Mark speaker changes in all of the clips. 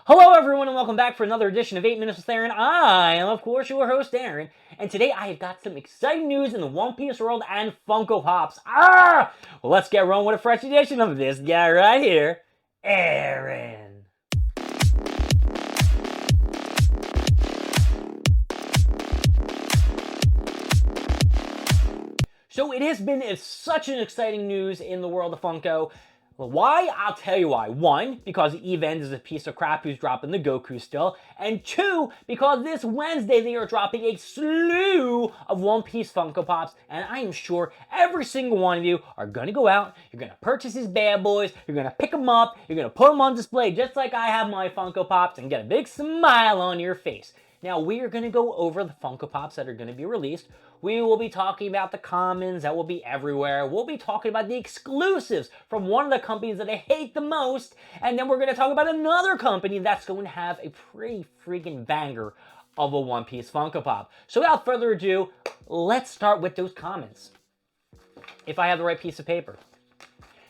Speaker 1: Hello everyone and welcome back for another edition of 8 Minutes with Aaron. I am of course your host Aaron, and today I have got some exciting news in the One Piece world and Funko Pops. Well, let's get rolling with a fresh edition of this guy right here, Aaron. So it has been such an exciting news in the world of Funko. Why? I'll tell you why. One, because Event is a piece of crap who's dropping the Goku still. And two, because this Wednesday they are dropping a slew of One Piece Funko Pops. And I am sure every single one of you are going to go out, you're going to purchase these bad boys, you're going to pick them up, you're going to put them on display just like I have my Funko Pops and get a big smile on your face. Now, we are going to go over the Funko Pops that are going to be released. We will be talking about the commons that will be everywhere. We'll be talking about the exclusives from one of the companies that I hate the most. And then we're going to talk about another company that's going to have a pretty freaking banger of a One Piece Funko Pop. So without further ado, let's start with those commons. If I have the right piece of paper.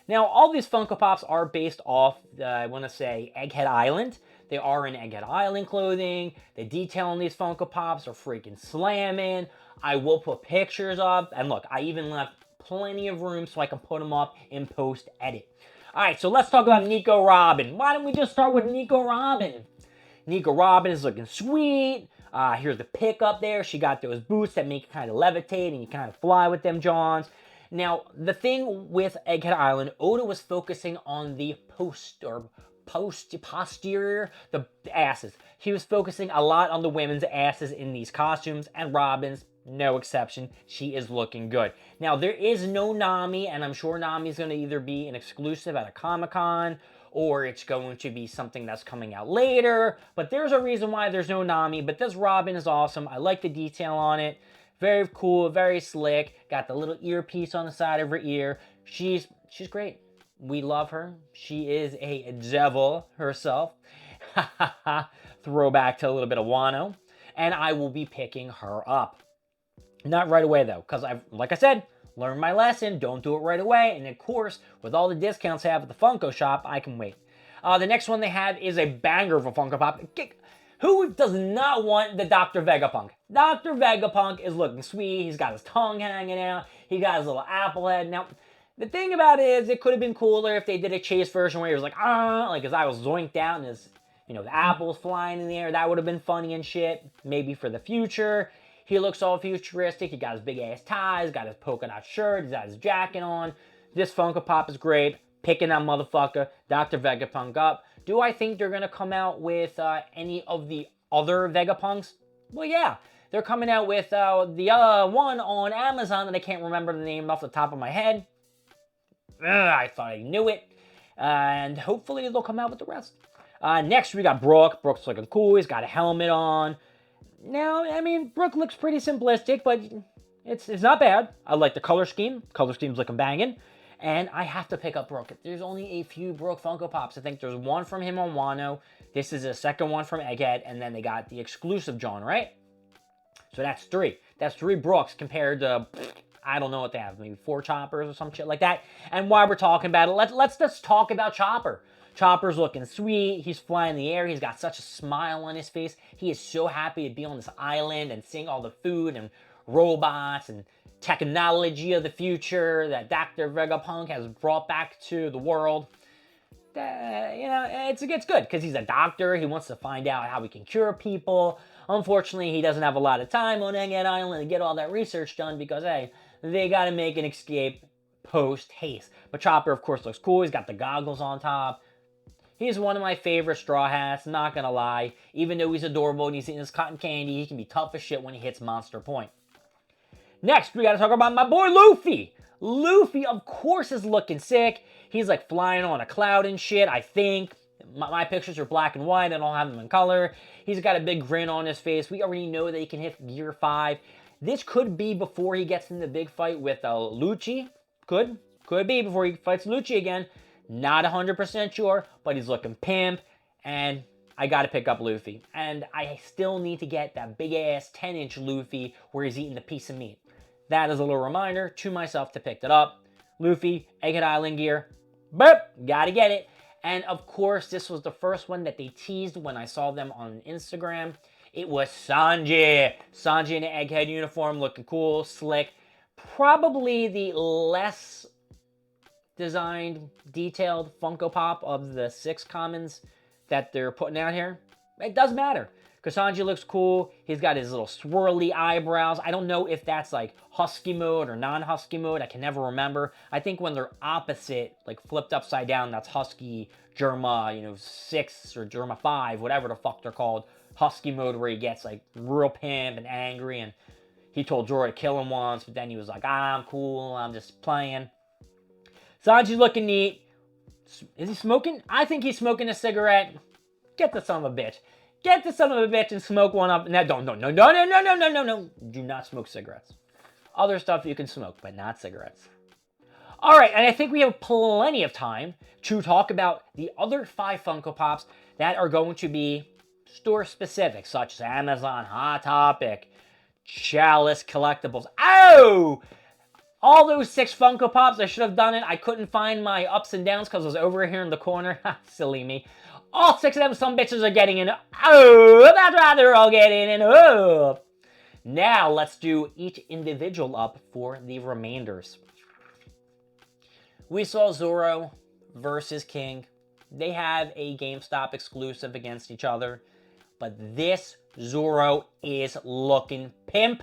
Speaker 1: Now, all these Funko Pops are based off, I want to say, Egghead Island. They are in Egghead Island clothing. The detail on these Funko Pops are freaking slamming. I will put pictures up. And look, I even left plenty of room so I can put them up in post-edit. All right, so let's talk about Nico Robin. Why don't we just start with Nico Robin? Nico Robin is looking sweet. Here's the pic up there. She got those boots that make you kind of levitate and you kind of fly with them, Johns. Now, the thing with Egghead Island, Oda was focusing on the posterior, the asses. He was focusing a lot on the women's asses in these costumes, and Robin's, no exception. She is looking good. Now, there is no Nami, and I'm sure Nami's going to either be an exclusive at a Comic-Con, or it's going to be something that's coming out later, but there's a reason why there's no Nami, but this Robin is awesome. I like the detail on it. Very cool, very slick. Got the little earpiece on the side of her ear. She's great. We love her. She is a devil herself. Throwback to a little bit of Wano. And I will be picking her up. Not right away though, because like I said, learned my lesson. Don't do it right away. And of course, with all the discounts they have at the Funko shop, I can wait. The next one they have is a banger of a Funko Pop. Who does not want the Dr. Vegapunk? Dr. Vegapunk is looking sweet. He's got his tongue hanging out. He got his little apple head. Now, the thing about it is, it could have been cooler if they did a chase version where he was like, like his eye was zoinked out and his, the apples flying in the air. That would have been funny and shit. Maybe for the future. He looks all futuristic. He got his big ass ties, got his polka dot shirt, he's got his jacket on. This Funko Pop is great. Picking that motherfucker, Dr. Vegapunk up. Do I think they're going to come out with any of the other Vegapunks? Well, yeah. They're coming out with the one on Amazon that I can't remember the name off the top of my head. I thought I knew it. And hopefully they'll come out with the rest. Next, we got Brook. Brook's looking cool. He's got a helmet on. Now, I mean, Brook looks pretty simplistic, but it's not bad. I like the color scheme. Color scheme's looking banging. And I have to pick up Brook. There's only a few Brook Funko Pops. I think there's one from him on Wano. This is a second one from Egghead. And then they got the exclusive John, right? So that's three. That's three Brooks compared to, I don't know what they have. Maybe 4 Choppers or some shit like that. And while we're talking about it, let's just talk about Chopper. Chopper's looking sweet. He's flying in the air. He's got such a smile on his face. He is so happy to be on this island and seeing all the food and robots and technology of the future that Dr. Vegapunk has brought back to the world. It's good because he's a doctor. He wants to find out how he can cure people. Unfortunately, he doesn't have a lot of time on Egghead Island to get all that research done because, hey, they got to make an escape post-haste. But Chopper, of course, looks cool. He's got the goggles on top. He's one of my favorite Straw Hats, not gonna lie. Even though he's adorable and he's eating his cotton candy, he can be tough as shit when he hits Monster Point. Next, we gotta talk about my boy Luffy. Luffy, of course, is looking sick. He's like flying on a cloud and shit, I think. My pictures are black and white. I don't have them in color. He's got a big grin on his face. We already know that he can hit Gear 5. This could be before he gets in the big fight with Lucci. Could be before he fights Lucci again. Not 100% sure, but he's looking pimp. And I gotta pick up Luffy. And I still need to get that big-ass 10-inch Luffy where he's eating the piece of meat. That is a little reminder to myself to pick that up. Luffy, Egghead Island gear. Boop! Gotta get it. And of course, this was the first one that they teased when I saw them on Instagram. It was Sanji. Sanji in an Egghead uniform, looking cool, slick. Probably the less designed, detailed Funko Pop of the 6 commons that they're putting out here. It does matter, because Sanji looks cool. He's got his little swirly eyebrows. I don't know if that's like husky mode or non-husky mode. I can never remember. I think when they're opposite, like flipped upside down, that's husky Germa, 6 or Germa 5, whatever the fuck they're called. Husky mode, where he gets like real pimp and angry, and he told Zoro to kill him once, but then he was like, I'm cool, I'm just playing. Sanji's looking neat. Is he smoking? I think he's smoking a cigarette. Get the son of a bitch. Get the son of a bitch and smoke one up. No. Do not smoke cigarettes. Other stuff you can smoke, but not cigarettes. All right, and I think we have plenty of time to talk about the other 5 Funko Pops that are going to be store-specific, such as Amazon, Hot Topic, Chalice Collectibles. Oh! All those 6 Funko Pops, I should have done it. I couldn't find my ups and downs because I was over here in the corner. Silly me. All 6 of them, some bitches are getting in. Oh, that's right, they're all getting in. Oh. Now, let's do each individual up for the remainders. We saw Zoro versus King. They have a GameStop exclusive against each other. But this Zoro is looking pimp.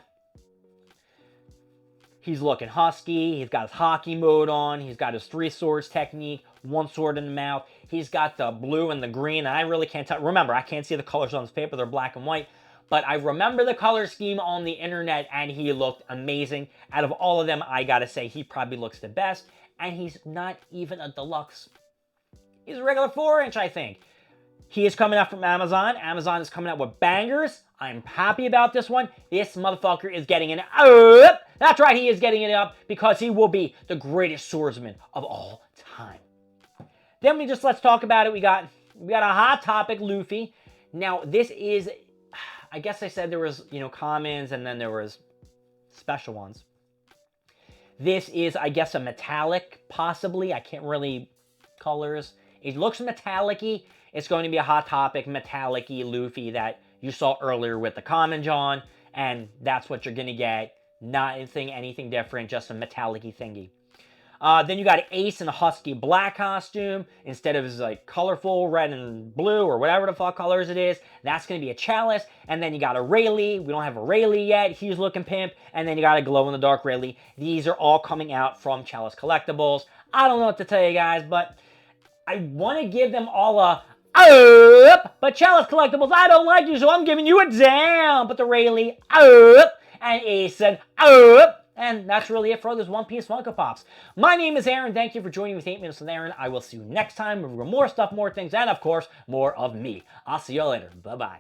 Speaker 1: He's looking husky. He's got his hockey mode on. He's got his 3 swords technique. 1 sword in the mouth. He's got the blue and the green. And I really can't tell. Remember, I can't see the colors on this paper. They're black and white. But I remember the color scheme on the internet, and he looked amazing. Out of all of them, I gotta say, he probably looks the best. And he's not even a deluxe. He's a regular 4-inch, I think. He is coming out from Amazon. Amazon is coming out with bangers. I'm happy about this one. This motherfucker is getting it up. That's right, he is getting it up because he will be the greatest swordsman of all time. Then let's talk about it. We got a Hot Topic Luffy. Now, this is, I guess I said there was, commons and then there was special ones. This is, I guess, a metallic, possibly. I can't really colors. It looks metallic-y. It's going to be a Hot Topic metallic-y Luffy that you saw earlier with the common John, and that's what you're going to get. Not anything different, just a metallic-y thingy. Then you got Ace in a husky black costume instead of his like colorful red and blue or whatever the fuck colors it is. That's going to be a Chalice. And then you got a Rayleigh. We don't have a Rayleigh yet. He's looking pimp. And then you got a glow-in-the-dark Rayleigh. These are all coming out from Chalice Collectibles. I don't know what to tell you guys, but I want to give them all a up. But Chalice Collectibles, I don't like you, so I'm giving you a down. But the Rayleigh, up. And Ace said, up. And that's really it for those One Piece Funko Pops. My name is Aaron. Thank you for joining me with 8 Minutes with Aaron. I will see you next time with more stuff, more things, and of course, more of me. I'll see you all later. Bye-bye.